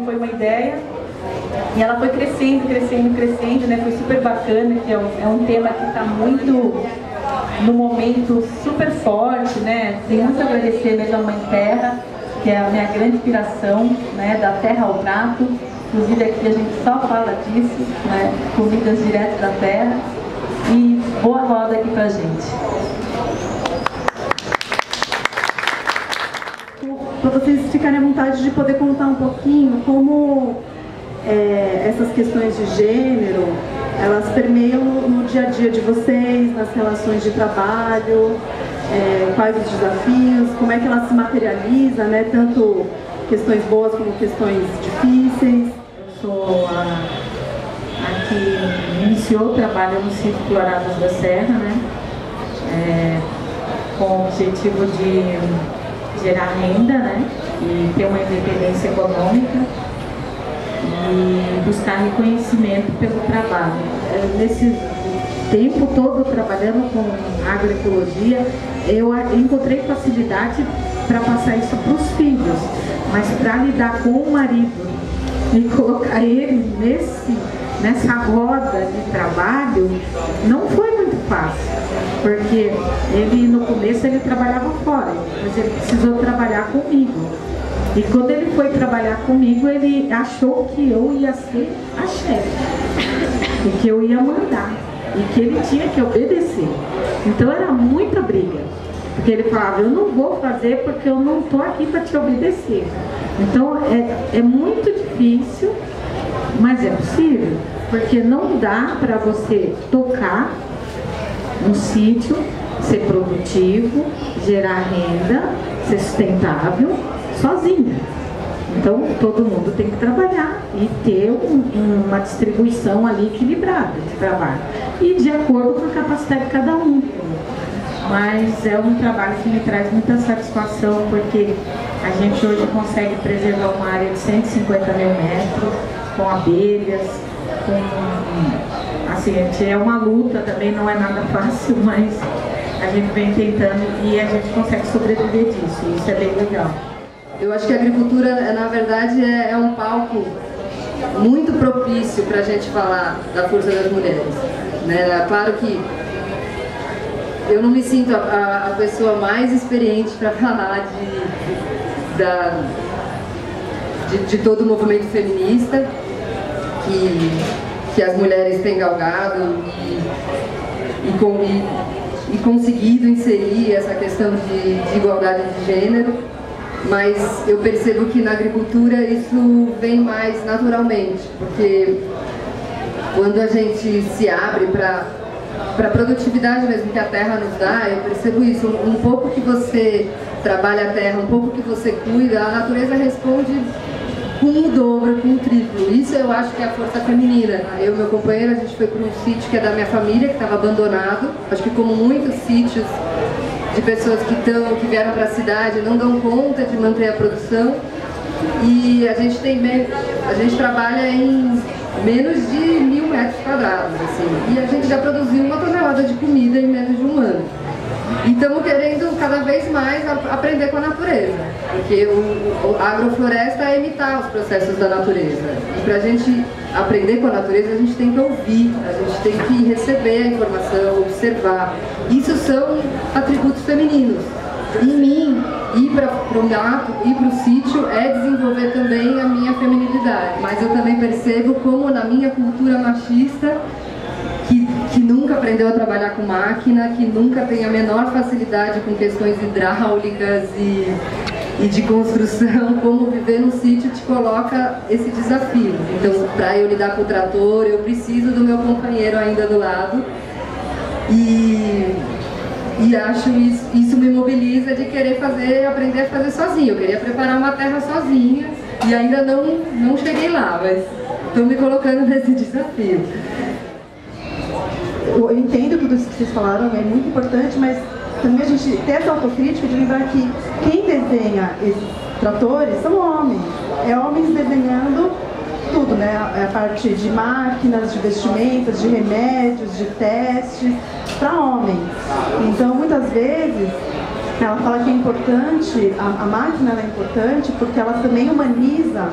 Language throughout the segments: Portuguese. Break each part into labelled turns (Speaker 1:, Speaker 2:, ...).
Speaker 1: Foi uma ideia e ela foi crescendo, né? Foi super bacana, que é um tema que está muito no momento super forte, né? Tenho muito a agradecer mesmo à Mãe Terra, que é a minha grande inspiração, né? Da terra ao prato. Inclusive aqui a gente só fala disso, né? Comidas direto da terra. E boa roda aqui pra gente.
Speaker 2: Para vocês ficarem à vontade de poder contar um pouquinho como essas questões de gênero, elas permeiam no dia a dia de vocês, nas relações de trabalho, quais os desafios, como é que ela se materializa, né? Tanto questões boas como questões difíceis.
Speaker 3: Eu sou a que iniciou o trabalho no Sítio Floradas da Serra, né? Com o objetivo de gerar renda, né? E ter uma independência econômica e buscar reconhecimento pelo trabalho. Nesse tempo todo trabalhando com agroecologia, eu encontrei facilidade para passar isso para os filhos, mas para lidar com o marido e colocar ele nessa roda de trabalho não foi muito fácil, porque ele no começo ele trabalhava fora, mas ele precisou trabalhar comigo. E quando ele foi trabalhar comigo, ele achou que eu ia ser a chefe, e que eu ia mandar, e que ele tinha que obedecer. Então era muita briga, porque ele falava, eu não vou fazer porque eu não estou aqui para te obedecer. Então é muito difícil, mas é possível, porque não dá para você tocar um sítio, ser produtivo, gerar renda, ser sustentável, sozinha. Então todo mundo tem que trabalhar e ter uma distribuição ali equilibrada de trabalho e de acordo com a capacidade de cada um. Mas é um trabalho que me traz muita satisfação, porque a gente hoje consegue preservar uma área de 150 mil metros com abelhas, assim, é uma luta também, não é nada fácil, mas a gente vem tentando e a gente consegue sobreviver disso, e isso é bem legal.
Speaker 4: Eu acho que a agricultura, na verdade, é um palco muito propício para a gente falar da força das mulheres, né? Claro que eu não me sinto a pessoa mais experiente para falar de todo o movimento feminista que as mulheres têm galgado e conseguido inserir essa questão de igualdade de gênero. Mas eu percebo que na agricultura isso vem mais naturalmente, porque quando a gente se abre para a produtividade mesmo que a terra nos dá, eu percebo isso, um pouco que você trabalha a terra, um pouco que você cuida, a natureza responde com o dobro, com o triplo. Isso eu acho que é a força feminina. Eu e meu companheiro, a gente foi para um sítio que é da minha família, que estava abandonado, acho que como muitos sítios de pessoas que vieram para a cidade não dão conta de manter a produção, e a gente trabalha em menos de 1000 metros quadrados, assim, e a gente já produziu 1 tonelada de comida em menos de um ano. E estamos querendo cada vez mais aprender com a natureza, porque a agrofloresta é imitar os processos da natureza. E para a gente aprender com a natureza, a gente tem que ouvir, a gente tem que receber a informação, observar. Isso são atributos femininos. Em mim, ir para o mato, ir para o sítio, é desenvolver também a minha feminilidade. Mas eu também percebo como na minha cultura machista, que nunca aprendeu a trabalhar com máquina, que nunca tem a menor facilidade com questões hidráulicas e de construção, como viver no sítio te coloca esse desafio. Então, para eu lidar com o trator, eu preciso do meu companheiro ainda do lado, e acho isso me mobiliza de querer aprender a fazer sozinho. Eu queria preparar uma terra sozinha e ainda não cheguei lá, mas estou me colocando nesse desafio.
Speaker 2: Eu entendo tudo isso que vocês falaram, é muito importante, mas também a gente ter essa autocrítica de lembrar que quem desenha esses tratores são homens. É homens desenhando tudo, né? A parte de máquinas, de vestimentas, de remédios, de testes, para homens. Então, muitas vezes, ela fala que é importante, a máquina ela é importante porque ela também humaniza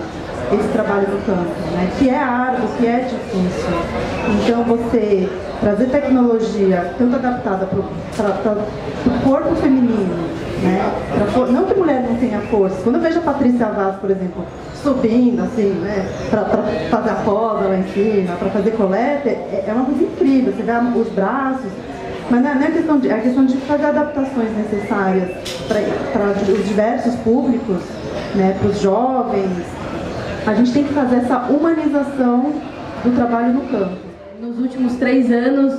Speaker 2: esse trabalho no campo, né? Que é árduo, que é difícil. Então, você trazer tecnologia tanto adaptada para o corpo feminino, né? Não que mulher não tenha força. Quando eu vejo a Patrícia Vaz, por exemplo, subindo assim, né? Para fazer a poda lá em cima, para fazer coleta, é uma coisa incrível. Você vê os braços, mas não é questão de, é a questão de fazer adaptações necessárias para os diversos públicos, né? Para os jovens. A gente tem que fazer essa humanização do trabalho no campo.
Speaker 1: Nos últimos 3 anos,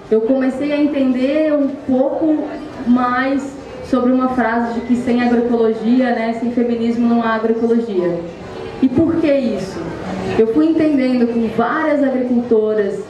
Speaker 1: eu comecei a entender um pouco mais sobre uma frase de que sem agroecologia, né, sem feminismo não há agroecologia. E por que isso? Eu fui entendendo com várias agricultoras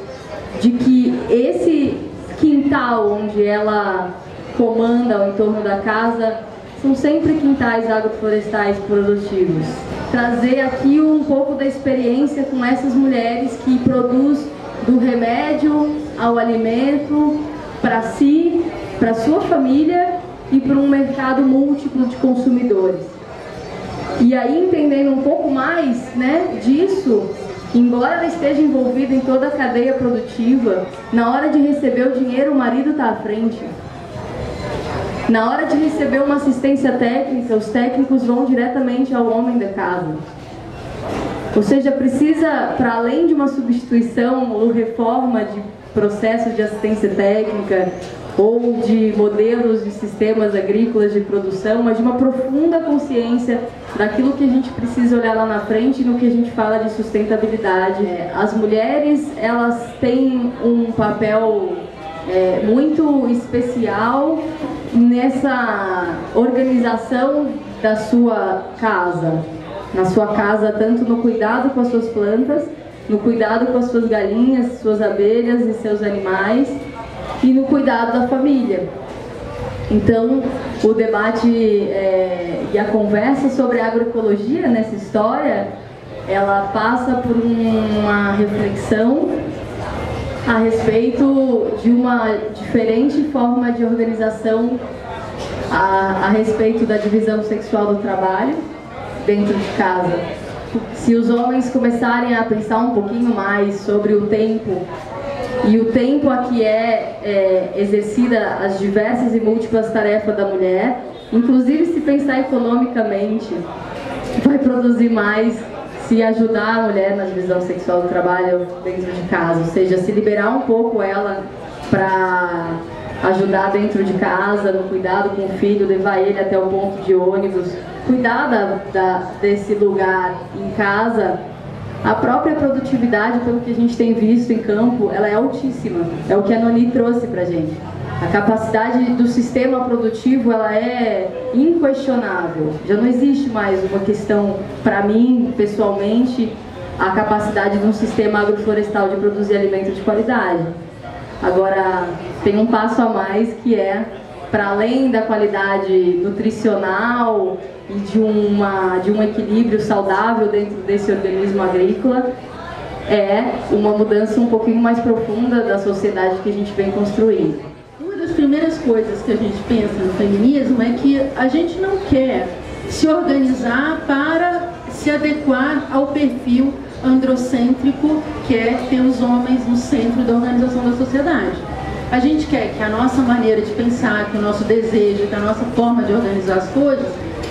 Speaker 1: de que esse quintal onde ela comanda ao entorno da casa são sempre quintais agroflorestais produtivos. Trazer aqui um pouco da experiência com essas mulheres que produzem do remédio ao alimento para si, para sua família e para um mercado múltiplo de consumidores. E aí, entendendo um pouco mais, né, disso, embora ela esteja envolvida em toda a cadeia produtiva, na hora de receber o dinheiro o marido está à frente. Na hora de receber uma assistência técnica, os técnicos vão diretamente ao homem da casa. Ou seja, precisa, para além de uma substituição ou reforma de processos de assistência técnica ou de modelos de sistemas agrícolas de produção, mas de uma profunda consciência daquilo que a gente precisa olhar lá na frente no que a gente fala de sustentabilidade. As mulheres, elas têm um papel muito especial nessa organização da sua casa. Na sua casa, tanto no cuidado com as suas plantas, no cuidado com as suas galinhas, suas abelhas e seus animais, e no cuidado da família. Então, o debate e a conversa sobre a agroecologia nessa história, ela passa por uma reflexão a respeito de uma diferente forma de organização a respeito da divisão sexual do trabalho dentro de casa. Se os homens começarem a pensar um pouquinho mais sobre o tempo, e o tempo a que exercida as diversas e múltiplas tarefas da mulher, inclusive se pensar economicamente, vai produzir mais se ajudar a mulher na divisão sexual do trabalho dentro de casa, ou seja, se liberar um pouco ela para ajudar dentro de casa, no cuidado com o filho, levar ele até o ponto de ônibus, cuidar desse lugar em casa. A própria produtividade, pelo que a gente tem visto em campo, ela é altíssima. É o que a Noni trouxe pra gente. A capacidade do sistema produtivo, ela é inquestionável. Já não existe mais uma questão, para mim, pessoalmente, a capacidade de um sistema agroflorestal de produzir alimento de qualidade. Agora, tem um passo a mais que é, para além da qualidade nutricional e de um equilíbrio saudável dentro desse organismo agrícola, é uma mudança um pouquinho mais profunda da sociedade que a gente vem construindo.
Speaker 5: Uma das primeiras coisas que a gente pensa no feminismo é que a gente não quer se organizar para se adequar ao perfil androcêntrico que é ter os homens no centro da organização da sociedade. A gente quer que a nossa maneira de pensar, que o nosso desejo, que a nossa forma de organizar as coisas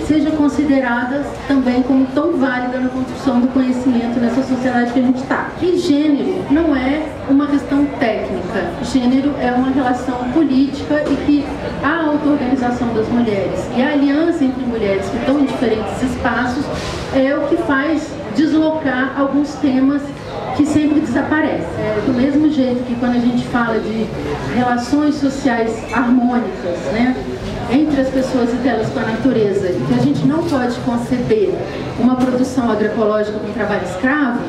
Speaker 5: seja considerada também como tão válida na construção do conhecimento nessa sociedade que a gente está. E gênero não é uma questão técnica, gênero é uma relação política e que a auto-organização das mulheres e a aliança entre mulheres que estão em diferentes espaços é o que faz deslocar alguns temas que sempre desaparecem. Do mesmo jeito que quando a gente fala de relações sociais harmônicas, né, entre as pessoas e delas com a natureza, e que a gente não pode conceber uma produção agroecológica com trabalho escravo,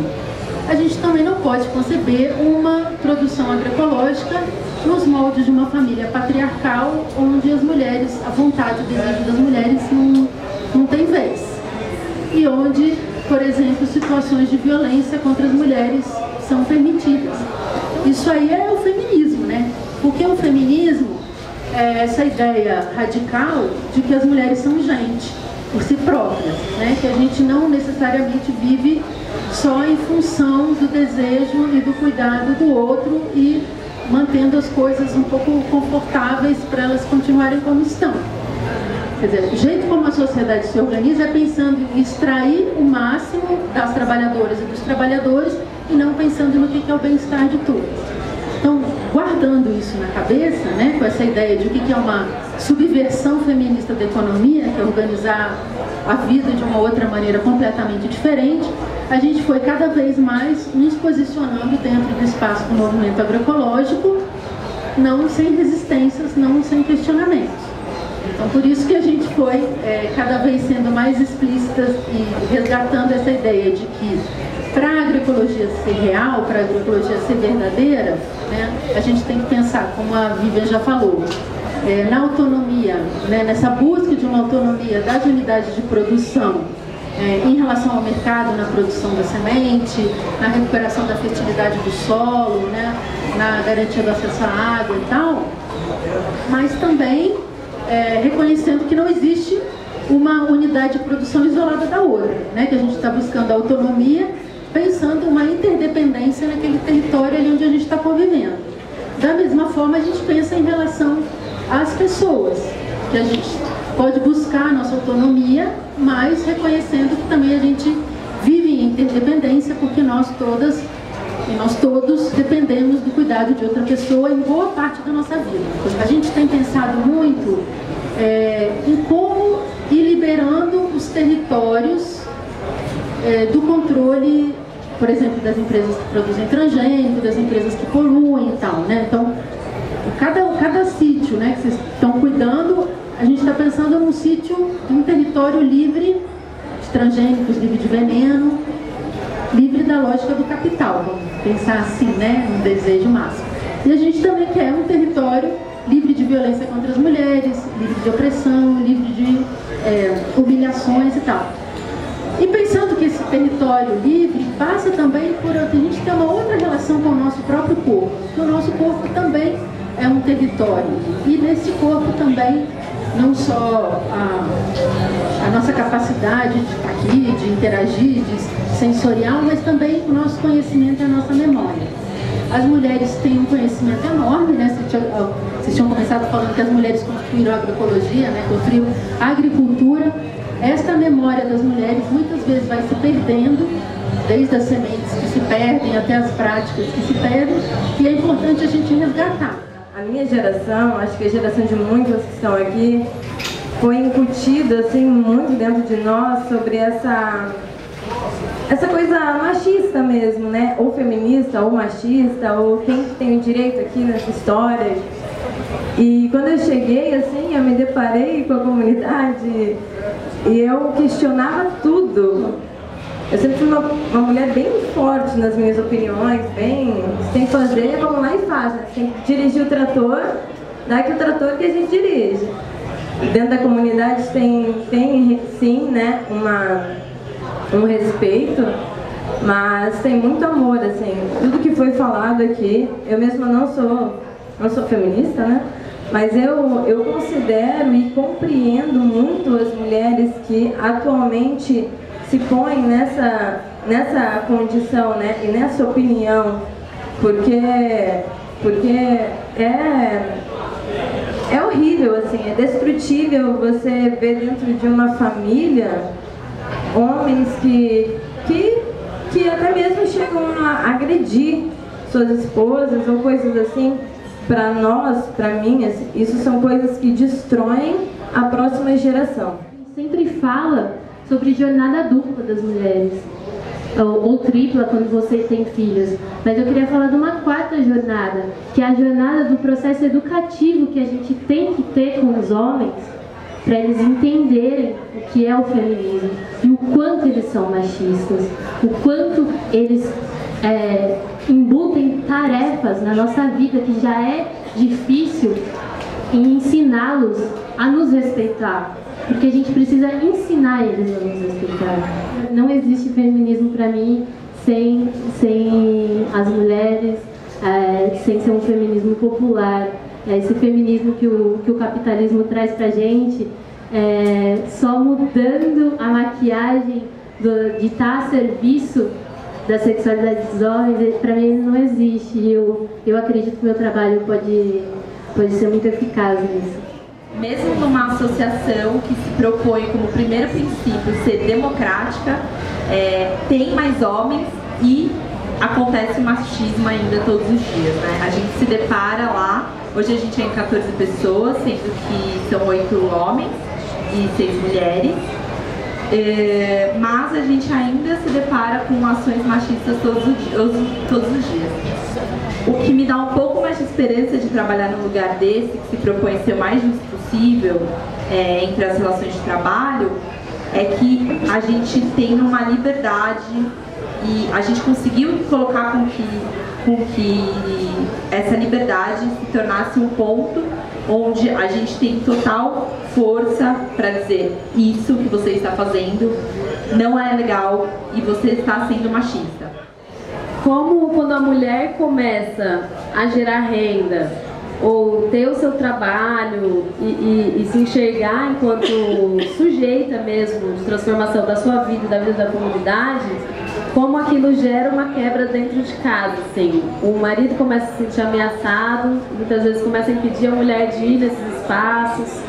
Speaker 5: a gente também não pode conceber uma produção agroecológica nos moldes de uma família patriarcal, onde as mulheres, a vontade e o desejo das mulheres não tem vez. E onde, por exemplo, situações de violência contra as mulheres são permitidas. Isso aí é o feminismo, né? Porque o feminismo é essa ideia radical de que as mulheres são gente, por si próprias, né? Que a gente não necessariamente vive só em função do desejo e do cuidado do outro e mantendo as coisas um pouco confortáveis para elas continuarem como estão. Quer dizer, o jeito como a sociedade se organiza é pensando em extrair o máximo das trabalhadoras e dos trabalhadores e não pensando no que é o bem-estar de todos. Então, guardando isso na cabeça, né, com essa ideia de o que é uma subversão feminista da economia, que é organizar a vida de uma outra maneira completamente diferente, a gente foi cada vez mais nos posicionando dentro do espaço do movimento agroecológico, não sem resistências, não sem questionamentos. Então, por isso que a gente foi cada vez sendo mais explícitas e resgatando essa ideia de que para a agroecologia ser real, para a agroecologia ser verdadeira, né, a gente tem que pensar, como a Vivian já falou, na autonomia, né, nessa busca de uma autonomia das unidades de produção em relação ao mercado, na produção da semente, na recuperação da fertilidade do solo, né, na garantia do acesso à água e tal, mas também reconhecendo que não existe uma unidade de produção isolada da outra, né, que a gente está buscando autonomia, pensando uma interdependência naquele território ali onde a gente está convivendo. Da mesma forma, a gente pensa em relação às pessoas, que a gente pode buscar a nossa autonomia, mas reconhecendo que também a gente vive em interdependência, porque nós todas e nós todos dependemos do cuidado de outra pessoa em boa parte da nossa vida. A gente tem pensado muito em como ir liberando os territórios do controle, por exemplo, das empresas que produzem transgênico, das empresas que poluem e tal, né? Então, cada sítio, né, que vocês estão cuidando, a gente está pensando num sítio, um território livre de transgênicos, livre de veneno, livre da lógica do capital, vamos pensar assim, né, um desejo máximo. E a gente também quer um território livre de violência contra as mulheres, livre de opressão, livre de humilhações e tal. E pensando que esse território livre passa também por a gente ter uma outra relação com o nosso próprio corpo, porque o nosso corpo também é um território, e nesse corpo também não só a nossa capacidade de estar aqui, de interagir, de sensorial, mas também o nosso conhecimento e a nossa memória. As mulheres têm um conhecimento enorme, né? Vocês tinham começado falando que as mulheres construíram a agroecologia, né? Construíram a agricultura. Esta memória das mulheres muitas vezes vai se perdendo, desde as sementes que se perdem até as práticas que se perdem, e é importante a gente resgatar.
Speaker 6: A minha geração, acho que a geração de muitas que estão aqui, foi incutido assim, muito dentro de nós sobre essa coisa machista mesmo, né? Ou feminista, ou machista, ou quem tem o direito aqui nessa história. E quando eu cheguei, assim, eu me deparei com a comunidade e eu questionava tudo. Eu sempre fui uma mulher bem forte nas minhas opiniões, bem, você tem que fazer, vamos lá e faz, né? Você tem que dirigir o trator, dá que o trator que a gente dirige. Dentro da comunidade tem sim, né, um respeito, mas tem muito amor, assim, tudo que foi falado aqui. Eu mesma não sou feminista, né, mas eu considero e compreendo muito as mulheres que atualmente se põem nessa condição, né, e nessa opinião, porque é horrível, assim, é destrutível você ver dentro de uma família homens que até mesmo chegam a agredir suas esposas ou coisas assim. Para nós, para mim, isso são coisas que destroem a próxima geração.
Speaker 7: Sempre fala sobre jornada dupla das mulheres, ou tripla quando você tem filhos, mas eu queria falar de uma quarta jornada, que é a jornada do processo educativo que a gente tem que ter com os homens, para eles entenderem o que é o feminismo e o quanto eles são machistas, o quanto eles embutem tarefas na nossa vida que já é difícil e ensiná-los a nos respeitar, porque a gente precisa ensinar eles a nos respeitar. Não existe feminismo para mim sem as mulheres, sem ser um feminismo popular. Esse feminismo que o capitalismo traz pra gente, só mudando a maquiagem de estar a serviço da sexualidade dos homens, para mim não existe. Eu acredito que meu trabalho pode ser muito eficaz nisso.
Speaker 1: Mesmo numa associação que se propõe como primeiro princípio ser democrática, tem mais homens e acontece machismo ainda todos os dias, né? A gente se depara lá, hoje a gente é em 14 pessoas, sendo que são 8 homens e 6 mulheres, mas a gente ainda se depara com ações machistas todos os dias. O que me dá um pouco mais de esperança de trabalhar num lugar desse, que se propõe ser o mais justo possível entre as relações de trabalho, é que a gente tem uma liberdade e a gente conseguiu colocar com que essa liberdade se tornasse um ponto onde a gente tem total força para dizer: isso que você está fazendo não é legal e você está sendo machista.
Speaker 8: Como quando a mulher começa a gerar renda ou ter o seu trabalho e se enxergar enquanto sujeita mesmo de transformação da sua vida e da vida da comunidade, como aquilo gera uma quebra dentro de casa, assim. O marido começa a se sentir ameaçado, muitas vezes começa a impedir a mulher de ir nesses espaços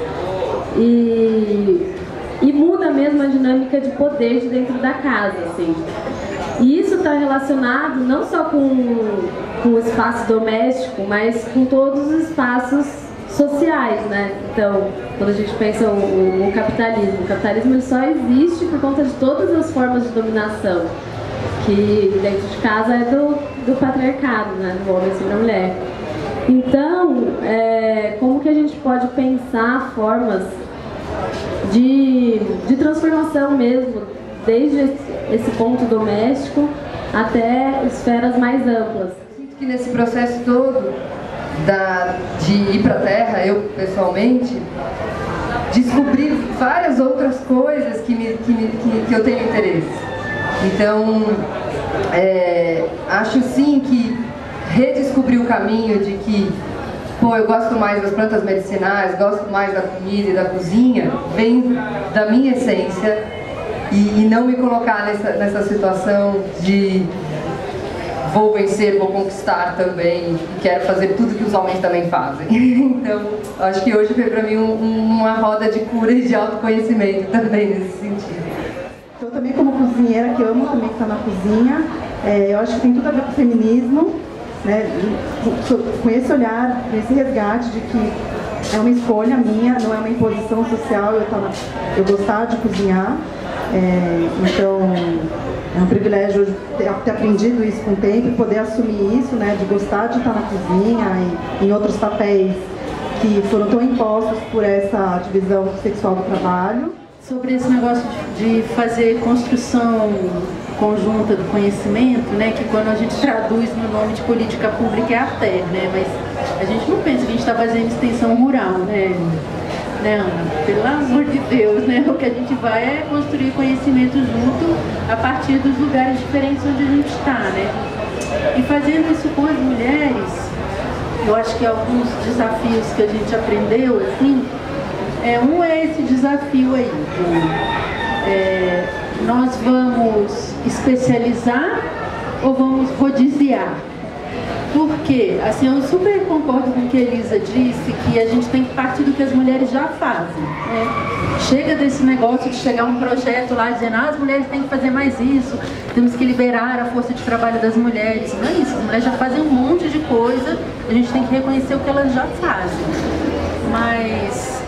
Speaker 8: e muda mesmo a dinâmica de poder de dentro da casa, assim. E isso está relacionado não só com o espaço doméstico, mas com todos os espaços sociais, né? Então, quando a gente pensa o capitalismo ele só existe por conta de todas as formas de dominação, que dentro de casa é do patriarcado, né? Do homem sobre a mulher. Então, como que a gente pode pensar formas de transformação mesmo, desde esse ponto doméstico até esferas mais amplas?
Speaker 4: Sinto que nesse processo todo de ir para a Terra, eu pessoalmente descobri várias outras coisas que eu tenho interesse. Então, acho sim que redescobrir o caminho de que, eu gosto mais das plantas medicinais, gosto mais da comida e da cozinha, vem da minha essência, e não me colocar nessa situação de vou vencer, vou conquistar também, e quero fazer tudo que os homens também fazem. Então, acho que hoje foi para mim uma roda de cura e de autoconhecimento também nesse sentido.
Speaker 2: Eu também, como cozinheira, que amo também estar na cozinha, eu acho que tem tudo a ver com o feminismo, né? Com esse olhar, com esse resgate de que é uma escolha minha, não é uma imposição social, eu gostar de cozinhar. Então, é um privilégio ter aprendido isso com o tempo e poder assumir isso, né, de gostar de estar na cozinha e em outros papéis que foram tão impostos por essa divisão sexual do trabalho.
Speaker 5: Sobre esse negócio de fazer construção conjunta do conhecimento, né, que quando a gente traduz no nome de política pública é a TER, né, mas a gente não pensa que a gente está fazendo extensão rural, né, Ana? Pelo amor de Deus, né? O que a gente vai é construir conhecimento junto a partir dos lugares diferentes onde a gente está, né? E fazendo isso com as mulheres, eu acho que alguns desafios que a gente aprendeu, assim, um é esse desafio aí. Nós vamos especializar ou vamos rodiziar? Porque, assim, eu super concordo com o que a Elisa disse, que a gente tem que partir do que as mulheres já fazem, né? Chega desse negócio de chegar um projeto lá dizendo as mulheres têm que fazer mais isso, temos que liberar a força de trabalho das mulheres. Não é isso, as mulheres já fazem um monte de coisa, a gente tem que reconhecer o que elas já fazem. Mas,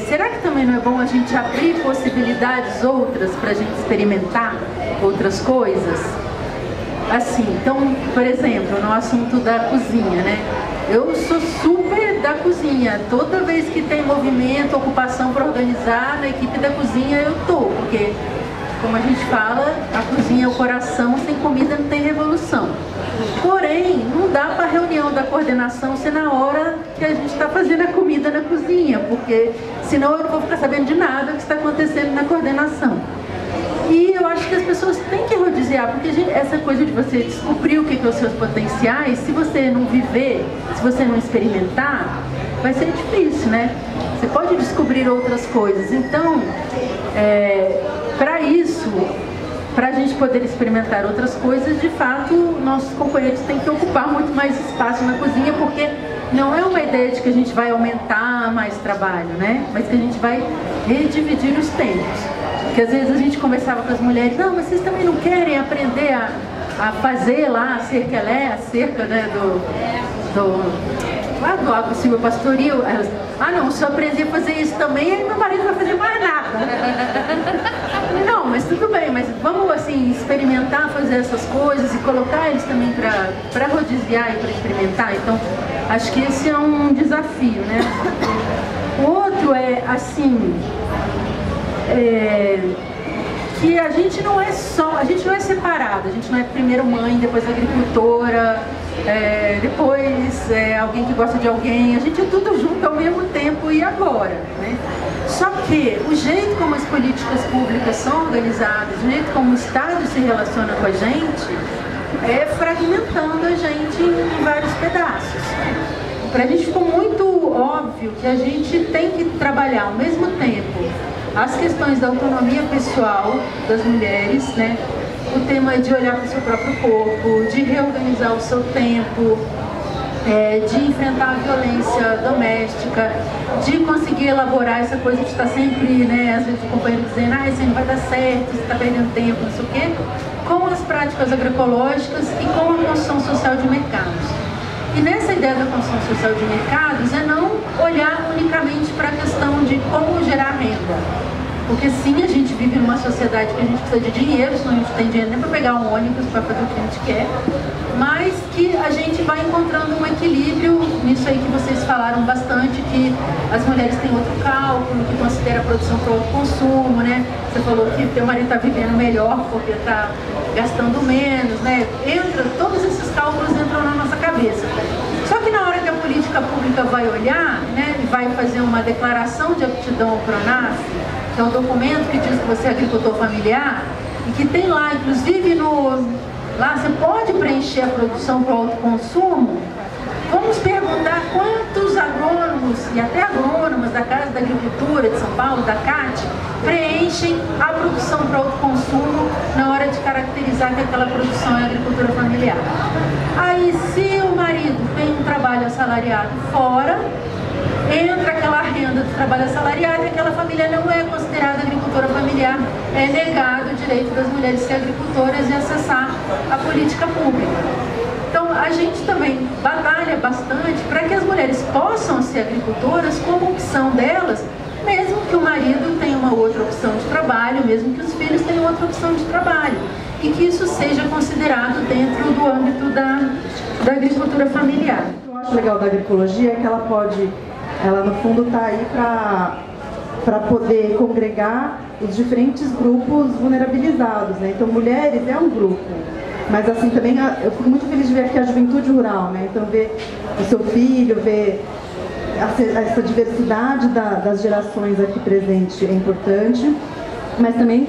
Speaker 5: será que também não é bom a gente abrir possibilidades outras para a gente experimentar outras coisas? Assim, então, por exemplo, no assunto da cozinha, né? Eu sou super da cozinha. Toda vez que tem movimento, ocupação para organizar, na equipe da cozinha eu tô, porque, como a gente fala, a cozinha é o coração, sem comida não tem revolução. também não dá para a reunião da coordenação ser na hora que a gente está fazendo a comida na cozinha, porque senão eu não vou ficar sabendo de nada que está acontecendo na coordenação. E eu acho que as pessoas têm que rodiziar, porque essa coisa de você descobrir o que são os seus potenciais, se você não viver, se você não experimentar, vai ser difícil, né? Você pode descobrir outras coisas. Então, para isso, para a gente poder experimentar outras coisas, de fato, nossos companheiros têm que ocupar muito mais espaço na cozinha, porque não é uma ideia de que a gente vai aumentar mais trabalho, né? Mas que a gente vai redividir os tempos. Porque às vezes a gente conversava com as mulheres, não, mas vocês também não querem aprender a fazer lá a cerca, né, do Água Silva Pastoril. Elas, não, se eu aprender a fazer isso também, aí meu marido não vai fazer mais nada. Não, mas tudo bem, mas vamos assim experimentar fazer essas coisas e colocar eles também para rodiziar e para experimentar. Então, acho que esse é um desafio, né? O outro é assim, que a gente não é separada, a gente não é primeiro mãe, depois agricultora, depois alguém que gosta de alguém, a gente é tudo junto ao mesmo tempo e agora, né? Só que o jeito como as políticas públicas são organizadas, o jeito como o Estado se relaciona com a gente, é fragmentando a gente em vários pedaços. Para a gente ficou muito óbvio que a gente tem que trabalhar ao mesmo tempo as questões da autonomia pessoal das mulheres, né? O tema de olhar para o seu próprio corpo, de reorganizar o seu tempo, de enfrentar a violência doméstica, de conseguir elaborar essa coisa de estar sempre, né, às vezes o companheiro dizendo, isso aí não vai dar certo, você está perdendo tempo, não sei o quê, com as práticas agroecológicas e com a construção social de mercados. E nessa ideia da construção social de mercados é não olhar unicamente para a questão de como gerar renda. Porque sim, a gente vive numa sociedade que a gente precisa de dinheiro, senão a gente não tem dinheiro nem para pegar um ônibus para fazer o que a gente quer, mas que a gente vai encontrando um equilíbrio nisso aí que vocês falaram bastante, que as mulheres têm outro cálculo, que considera a produção para o consumo, né? Você falou que teu marido está vivendo melhor porque está gastando menos, né? Todos esses cálculos entram na nossa cabeça. Só que na hora que a política pública vai olhar, né, e vai fazer uma declaração de aptidão ao PRONAF, que é um documento que diz que você é agricultor familiar, e que tem lá, inclusive lá você pode preencher a produção para o autoconsumo. Vamos perguntar quantos agrônomos e até agrônomas da Casa da Agricultura de São Paulo, da CAT, preenchem a produção para o autoconsumo na hora de caracterizar que aquela produção é agricultura familiar. Aí, se o marido tem um trabalho assalariado fora, entra aquela renda do trabalho assalariado e aquela família não é considerada agricultora familiar, é negado o direito das mulheres ser agricultoras e acessar a política pública. Então, a gente também batalha bastante para que as mulheres possam ser agricultoras como opção delas, mesmo que o marido tenha uma outra opção de trabalho, mesmo que os filhos tenham outra opção de trabalho, e que isso seja considerado dentro do âmbito da agricultura familiar.
Speaker 2: O que eu acho legal da agroecologia é que ela no fundo está aí para poder congregar os diferentes grupos vulnerabilizados, né? Então, mulheres é um grupo, mas assim também eu fico muito feliz de ver aqui a juventude rural, né? Então, ver o seu filho, ver essa diversidade das gerações aqui presente é importante, mas também,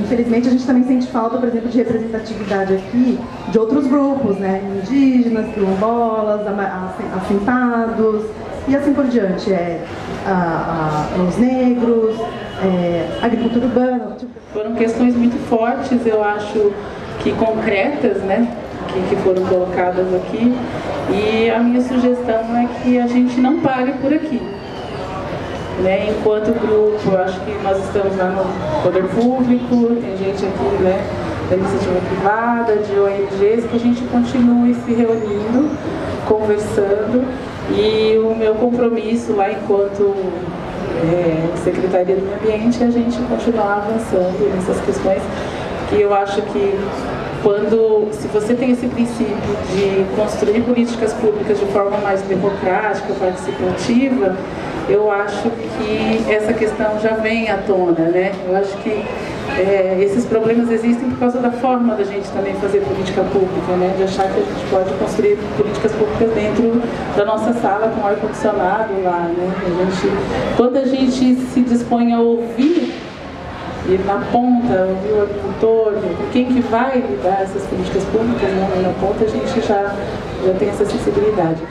Speaker 2: infelizmente, a gente também sente falta, por exemplo, de representatividade aqui de outros grupos, né? Indígenas, quilombolas, assentados, e assim por diante, os negros, agricultura urbana.
Speaker 9: Foram questões muito fortes, eu acho que concretas, né, que foram colocadas aqui, e a minha sugestão é que a gente não pare por aqui. Né, enquanto grupo, eu acho que nós estamos lá no poder público, tem gente aqui, né, da iniciativa privada, de ONGs, que a gente continue se reunindo, conversando. E o meu compromisso lá enquanto Secretaria do Meio Ambiente é a gente continuar avançando nessas questões, que eu acho que se você tem esse princípio de construir políticas públicas de forma mais democrática, participativa, eu acho que essa questão já vem à tona, né? Eu acho que esses problemas existem por causa da forma da gente também fazer política pública, né? De achar que a gente pode construir políticas públicas dentro da nossa sala com ar-condicionado lá, né? Quando a gente se dispõe a ouvir, e na ponta, ouvir o agricultor, quem que vai lidar essas políticas públicas, né? Na ponta a gente já tem essa sensibilidade.